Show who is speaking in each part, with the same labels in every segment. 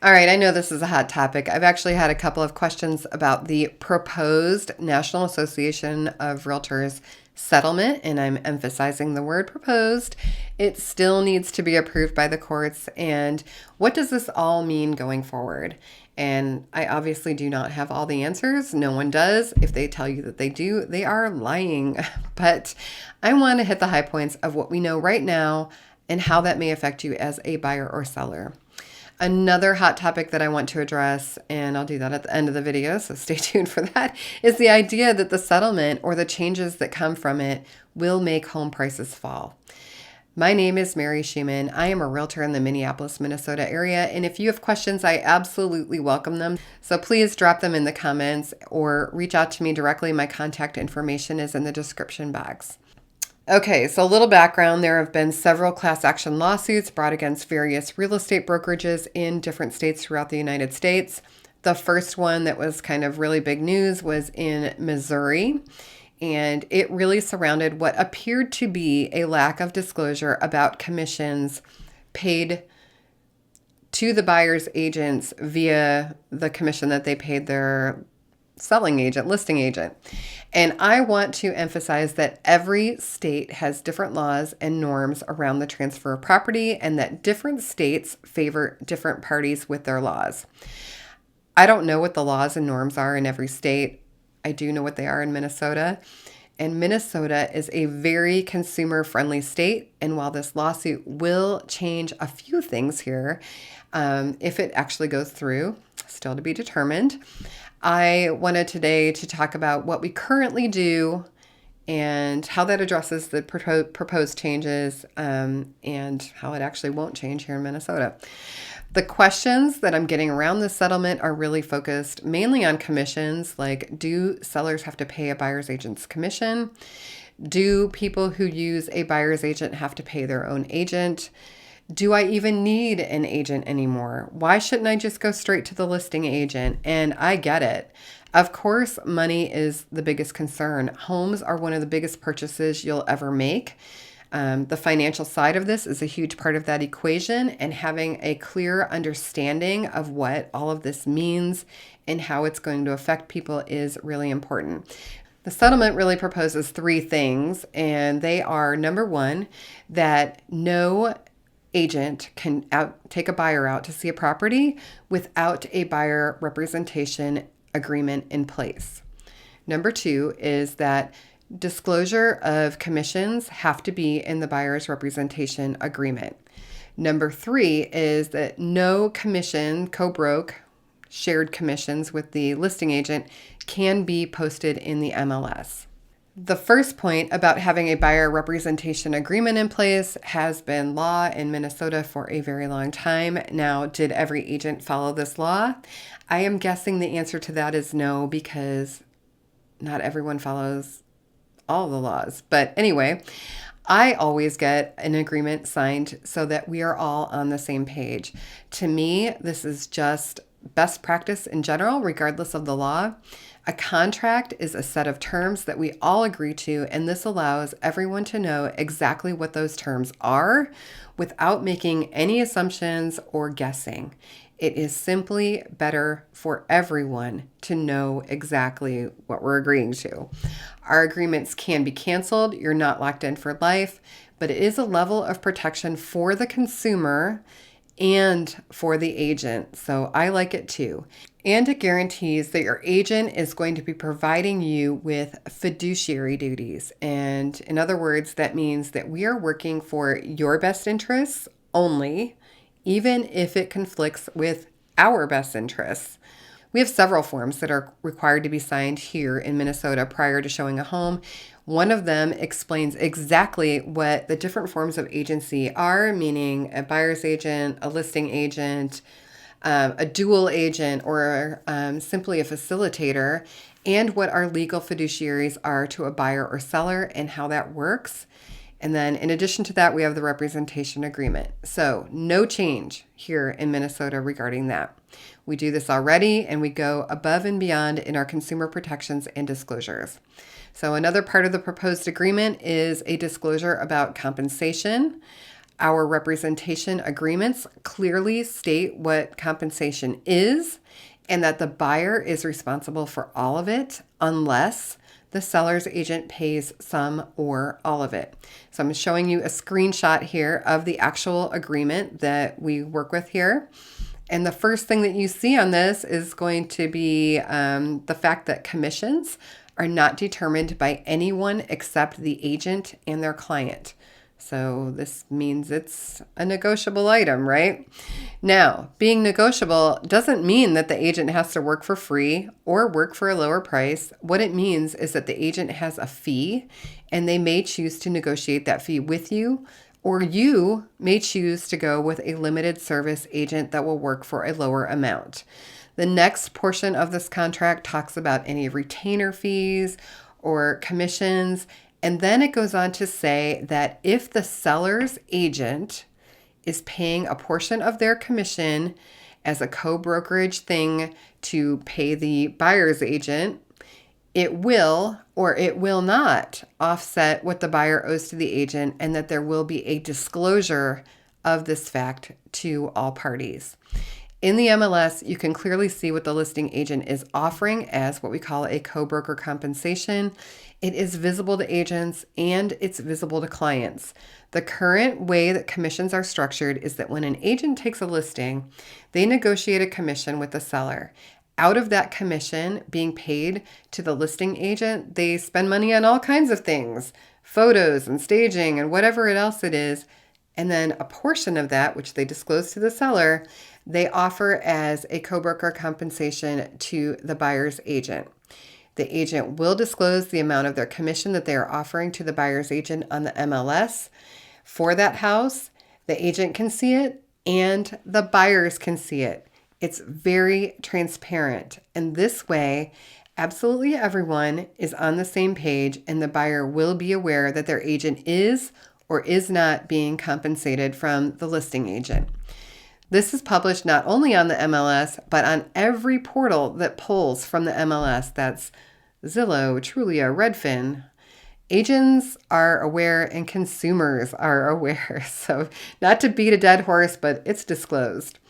Speaker 1: All right, I know this is a hot topic. I've actually had a couple of questions about the proposed National Association of Realtors settlement, and I'm emphasizing the word proposed. It still needs to be approved by the courts. And what does this all mean going forward? And I obviously do not have all the answers. No one does. If they tell you that they do, they are lying. But I want to hit the high points of what we know right now and how that may affect you as a buyer or seller. Another hot topic that I want to address, and I'll do that at the end of the video, so stay tuned for that, is the idea that the settlement or the changes that come from it will make home prices fall. My name is Mary Schumann. I am a realtor in the Minneapolis, Minnesota area, and if you have questions, I absolutely welcome them. So please drop them in the comments or reach out to me directly. My contact information is in the description box. Okay, so a little background. There have been several class action lawsuits brought against various real estate brokerages in different states throughout the United States. The first one that was kind of really big news was in Missouri, and it really surrounded what appeared to be a lack of disclosure about commissions paid to the buyer's agents via the commission that they paid their selling agent, listing agent. And I want to emphasize that every state has different laws and norms around the transfer of property, and that different states favor different parties with their laws. I don't know what the laws and norms are in every state. I do know what they are in Minnesota. And Minnesota is a very consumer-friendly state. And while this lawsuit will change a few things here, if it actually goes through, still to be determined, I wanted today to talk about what we currently do and how that addresses the proposed changes, and how it actually won't change here in Minnesota. The questions that I'm getting around this settlement are really focused mainly on commissions, like do sellers have to pay a buyer's agent's commission? Do people who use a buyer's agent have to pay their own agent? Do I even need an agent anymore? Why shouldn't I just go straight to the listing agent? And I get it. Of course, money is the biggest concern. Homes are one of the biggest purchases you'll ever make. The financial side of this is a huge part of that equation, and having a clear understanding of what all of this means and how it's going to affect people is really important. The settlement really proposes three things, and they are, number one, that no agent can take a buyer out to see a property without a buyer representation agreement in place. Number two is that disclosure of commissions have to be in the buyer's representation agreement. Number three is that no commission, co-broke, shared commissions with the listing agent can be posted in the MLS. The first point about having a buyer representation agreement in place has been law in Minnesota for a very long time. Now, did every agent follow this law? I am guessing the answer to that is no, because not everyone follows all the laws. But anyway, I always get an agreement signed so that we are all on the same page. To me, this is just best practice in general, regardless of the law. A contract is a set of terms that we all agree to, and this allows everyone to know exactly what those terms are without making any assumptions or guessing. It is simply better for everyone to know exactly what we're agreeing to. Our agreements can be canceled. You're not locked in for life, but it is a level of protection for the consumer and for the agent. So I like it too. And it guarantees that your agent is going to be providing you with fiduciary duties. And in other words, that means that we are working for your best interests only, even if it conflicts with our best interests. We have several forms that are required to be signed here in Minnesota prior to showing a home. One of them explains exactly what the different forms of agency are, meaning a buyer's agent, a listing agent, a dual agent, or simply a facilitator, and what our legal fiduciaries are to a buyer or seller and how that works. And then in addition to that, we have the representation agreement. So no change here in Minnesota regarding that. We do this already, and we go above and beyond in our consumer protections and disclosures. So another part of the proposed agreement is a disclosure about compensation. Our representation agreements clearly state what compensation is and that the buyer is responsible for all of it unless the seller's agent pays some or all of it. So I'm showing you a screenshot here of the actual agreement that we work with here. And the first thing that you see on this is going to be the fact that commissions are not determined by anyone except the agent and their client. So this means it's a negotiable item, right? Now, being negotiable doesn't mean that the agent has to work for free or work for a lower price. What it means is that the agent has a fee and they may choose to negotiate that fee with you, or you may choose to go with a limited service agent that will work for a lower amount. The next portion of this contract talks about any retainer fees or commissions. And then it goes on to say that if the seller's agent is paying a portion of their commission as a co-brokerage thing to pay the buyer's agent, it will or it will not offset what the buyer owes to the agent, and that there will be a disclosure of this fact to all parties. In the MLS, you can clearly see what the listing agent is offering as what we call a co-broker compensation. It is visible to agents and it's visible to clients. The current way that commissions are structured is that when an agent takes a listing, they negotiate a commission with the seller. Out of that commission being paid to the listing agent, they spend money on all kinds of things, photos and staging and whatever else it is. And then a portion of that, which they disclose to the seller, they offer as a co-broker compensation to the buyer's agent. The agent will disclose the amount of their commission that they are offering to the buyer's agent on the MLS for that house. The agent can see it and the buyers can see it. It's very transparent. And this way, absolutely everyone is on the same page and the buyer will be aware that their agent is or is not being compensated from the listing agent. This is published not only on the MLS, but on every portal that pulls from the MLS. That's Zillow, Trulia, Redfin. Agents are aware and consumers are aware. So not to beat a dead horse, but it's disclosed.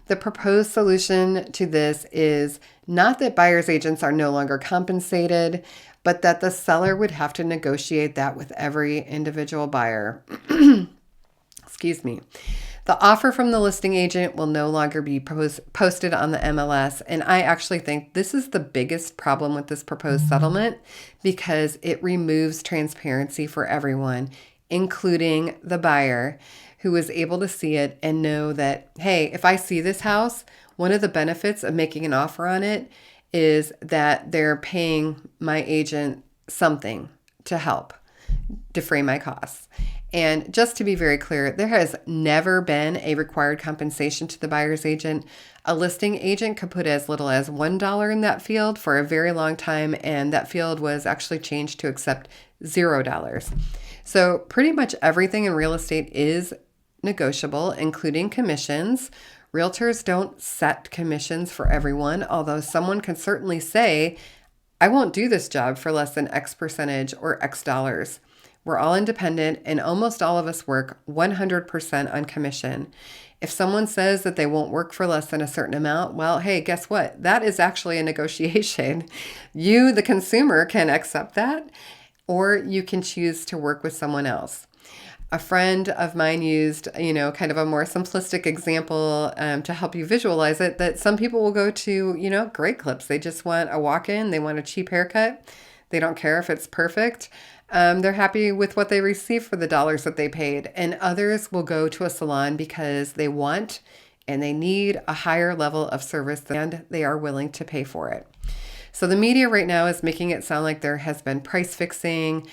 Speaker 1: The proposed solution to this is not that buyer's agents are no longer compensated, but that the seller would have to negotiate that with every individual buyer. Excuse me. The offer from the listing agent will no longer be posted on the MLS. And I actually think this is the biggest problem with this proposed settlement because it removes transparency for everyone, including the buyer, who is able to see it and know that, hey, if I see this house, one of the benefits of making an offer on it is that they're paying my agent something to help defray my costs. And just to be very clear, there has never been a required compensation to the buyer's agent. A listing agent could put as little as $1 in that field for a very long time, and that field was actually changed to accept $0. So pretty much everything in real estate is negotiable, including commissions. Realtors don't set commissions for everyone, although someone can certainly say, I won't do this job for less than X percentage or X dollars. We're all independent and almost all of us work 100% on commission. If someone says that they won't work for less than a certain amount, well, hey, guess what? That is actually a negotiation. You, the consumer, can accept that, or you can choose to work with someone else. A friend of mine used, kind of a more simplistic example to help you visualize it, that some people will go to, Great Clips. They just want a walk-in. They want a cheap haircut. They don't care if it's perfect. They're happy with what they receive for the dollars that they paid. And others will go to a salon because they want and they need a higher level of service and they are willing to pay for it. So the media right now is making it sound like there has been price fixing.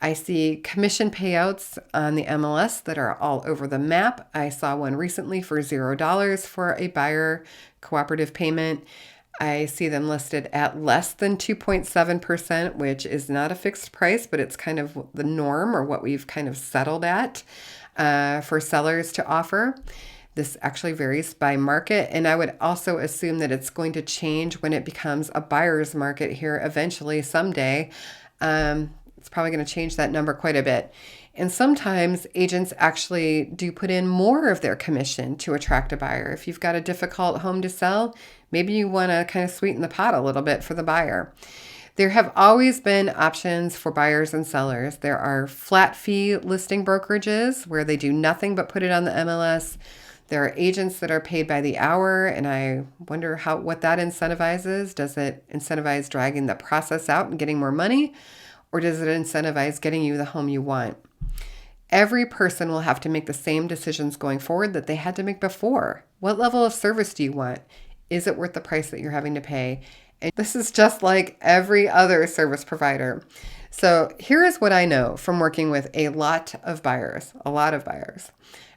Speaker 1: I see commission payouts on the MLS that are all over the map. I saw one recently for $0 for a buyer cooperative payment. I see them listed at less than 2.7%, which is not a fixed price, but it's kind of the norm or what we've kind of settled at for sellers to offer. This actually varies by market, and I would also assume that it's going to change when it becomes a buyer's market here eventually someday. It's probably going to change that number quite a bit. And sometimes agents actually do put in more of their commission to attract a buyer. If you've got a difficult home to sell, maybe you want to kind of sweeten the pot a little bit for the buyer. There have always been options for buyers and sellers. There are flat fee listing brokerages where they do nothing but put it on the MLS. There are agents that are paid by the hour, and I wonder what that incentivizes. Does it incentivize dragging the process out and getting more money, or does it incentivize getting you the home you want? Every person will have to make the same decisions going forward that they had to make before. What level of service do you want? Is it worth the price that you're having to pay? And this is just like every other service provider. So here is what I know from working with a lot of buyers,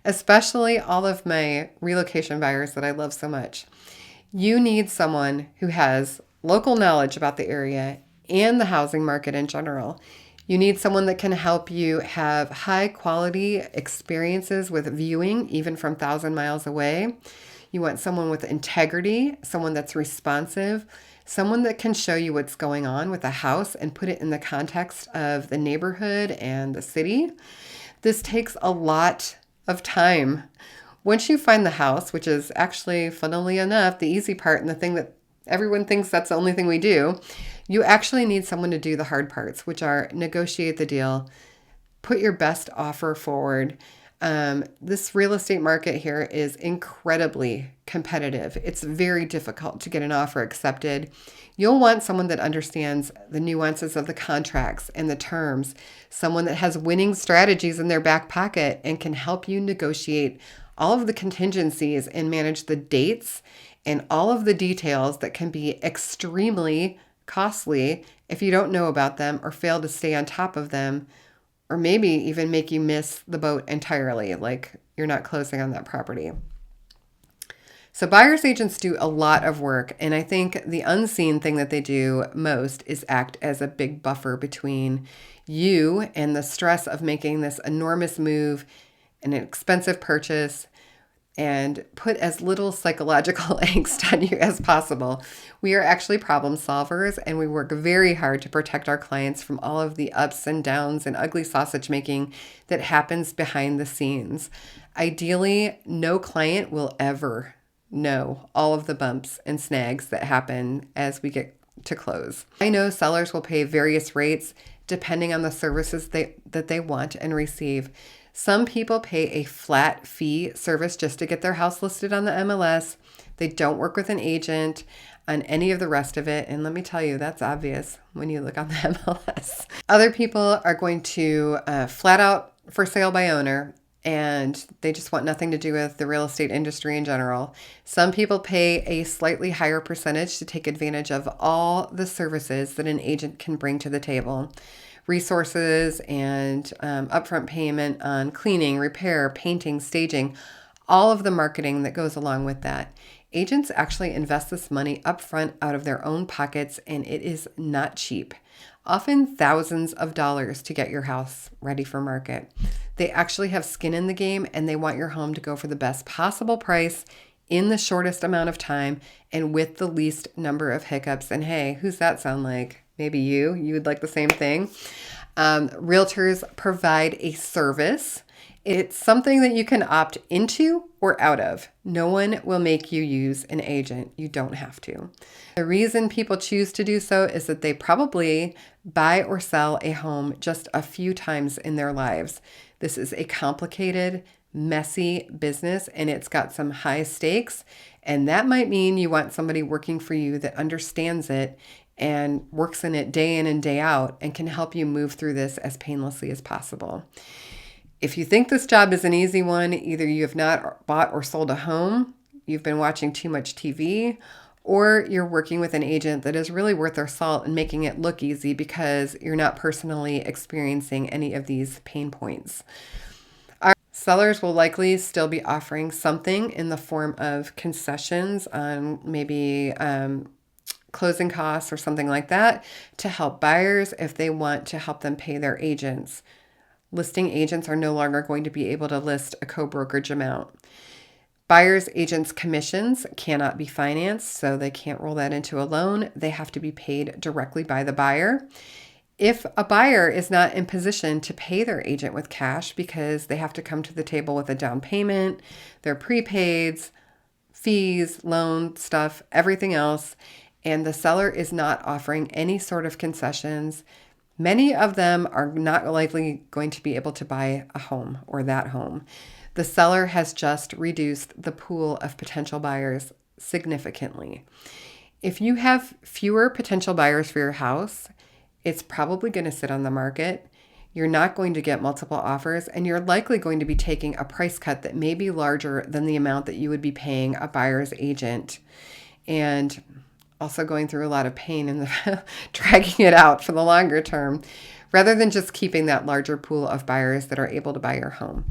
Speaker 1: especially all of my relocation buyers that I love so much. You need someone who has local knowledge about the area and the housing market in general. You need someone that can help you have high quality experiences with viewing, even from 1,000 miles away. You want someone with integrity, someone that's responsive, someone that can show you what's going on with a house and put it in the context of the neighborhood and the city. This takes a lot of time. Once you find the house, which is actually, funnily enough, the easy part and the thing that everyone thinks that's the only thing we do, you actually need someone to do the hard parts, which are negotiate the deal, put your best offer forward. This real estate market here is incredibly competitive. It's very difficult to get an offer accepted. You'll want someone that understands the nuances of the contracts and the terms, someone that has winning strategies in their back pocket and can help you negotiate all of the contingencies and manage the dates and all of the details that can be extremely costly if you don't know about them or fail to stay on top of them, or maybe even make you miss the boat entirely, like you're not closing on that property. So buyer's agents do a lot of work, and I think the unseen thing that they do most is act as a big buffer between you and the stress of making this enormous move, an expensive purchase, and put as little psychological angst on you as possible. We are actually problem solvers, and we work very hard to protect our clients from all of the ups and downs and ugly sausage making that happens behind the scenes. Ideally, no client will ever know all of the bumps and snags that happen as we get to close. I know sellers will pay various rates depending on the services that they want and receive. Some people pay a flat fee service just to get their house listed on the MLS. They don't work with an agent on any of the rest of it. And let me tell you, that's obvious when you look on the MLS. Other people are going to flat out for sale by owner, and they just want nothing to do with the real estate industry in general. Some people pay a slightly higher percentage to take advantage of all the services that an agent can bring to the table. Resources and upfront payment on cleaning, repair, painting, staging, all of the marketing that goes along with that. Agents actually invest this money upfront out of their own pockets, and it is not cheap. Often thousands of dollars to get your house ready for market. They actually have skin in the game, and they want your home to go for the best possible price in the shortest amount of time and with the least number of hiccups. And hey, who's that sound like? Maybe you would like the same thing. Realtors provide a service. It's something that you can opt into or out of. No one will make you use an agent. You don't have to. The reason people choose to do so is that they probably buy or sell a home just a few times in their lives. This is a complicated, messy business, and it's got some high stakes. And that might mean you want somebody working for you that understands it and works in it day in and day out and can help you move through this as painlessly as possible. If you think this job is an easy one, either you have not bought or sold a home, you've been watching too much TV, or you're working with an agent that is really worth their salt and making it look easy because you're not personally experiencing any of these pain points. Our sellers will likely still be offering something in the form of concessions on maybe closing costs or something like that to help buyers if they want to help them pay their agents. Listing agents are no longer going to be able to list a co-brokerage amount. Buyers' agents' commissions cannot be financed, so they can't roll that into a loan. They have to be paid directly by the buyer. If a buyer is not in position to pay their agent with cash because they have to come to the table with a down payment, their prepaids, fees, loan stuff, everything else, and the seller is not offering any sort of concessions, many of them are not likely going to be able to buy a home or that home. The seller has just reduced the pool of potential buyers significantly. If you have fewer potential buyers for your house, it's probably going to sit on the market. You're not going to get multiple offers, and you're likely going to be taking a price cut that may be larger than the amount that you would be paying a buyer's agent, and also going through a lot of pain in the dragging it out for the longer term, rather than just keeping that larger pool of buyers that are able to buy your home.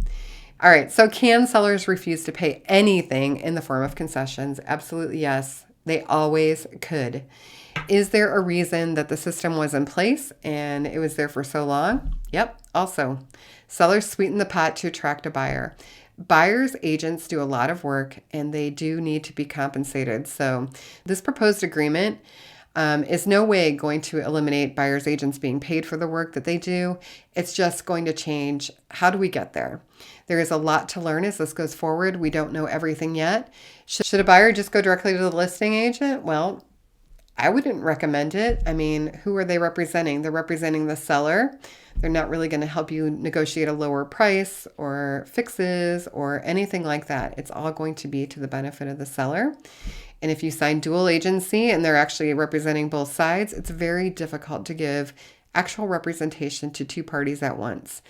Speaker 1: All right, so can sellers refuse to pay anything in the form of concessions? Absolutely yes. They always could. Is there a reason that the system was in place and it was there for so long? Yep. Also, sellers sweeten the pot to attract a buyer. Buyers' agents do a lot of work and they do need to be compensated. So this proposed agreement is no way going to eliminate buyers' agents being paid for the work that they do. It's just going to change. How do we get there? There is a lot to learn as this goes forward. We don't know everything yet. Should a buyer just go directly to the listing agent? Well, I wouldn't recommend it. I mean, who are they representing? They're representing the seller. They're not really going to help you negotiate a lower price or fixes or anything like that. It's all going to be to the benefit of the seller. And if you sign dual agency and they're actually representing both sides, it's very difficult to give actual representation to two parties at once.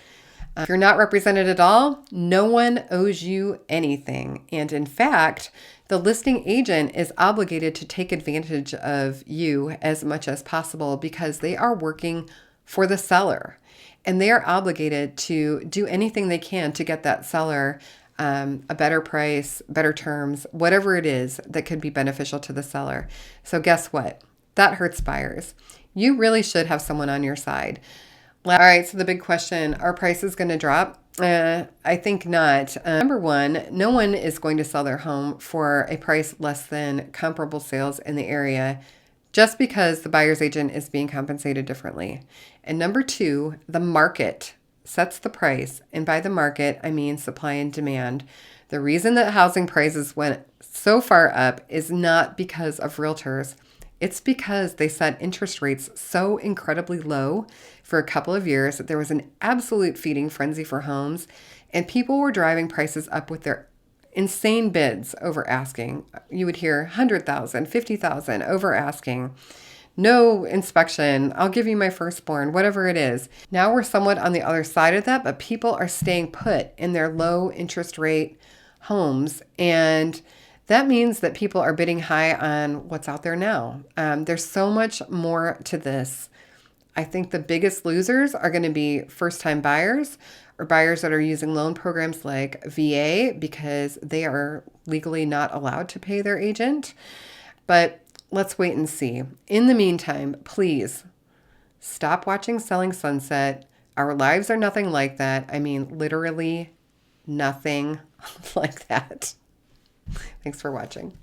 Speaker 1: If you're not represented at all, no one owes you anything. And in fact, the listing agent is obligated to take advantage of you as much as possible because they are working for the seller. And they are obligated to do anything they can to get that seller a better price, better terms, whatever it is that could be beneficial to the seller. So guess what? That hurts buyers. You really should have someone on your side. All right, so the big question, are prices going to drop? I think not. Number one, no one is going to sell their home for a price less than comparable sales in the area just because the buyer's agent is being compensated differently. And number two, the market sets the price. And by the market, I mean supply and demand. The reason that housing prices went so far up is not because of realtors. It's because they set interest rates so incredibly low for a couple of years that there was an absolute feeding frenzy for homes, and people were driving prices up with their insane bids over asking. You would hear 100,000, 50,000 over asking. No inspection. I'll give you my firstborn, whatever it is. Now we're somewhat on the other side of that, but people are staying put in their low interest rate homes, and that means that people are bidding high on what's out there now. There's so much more to this. I think the biggest losers are going to be first-time buyers or buyers that are using loan programs like VA because they are legally not allowed to pay their agent. But let's wait and see. In the meantime, please stop watching Selling Sunset. Our lives are nothing like that. I mean, literally nothing like that. Thanks for watching.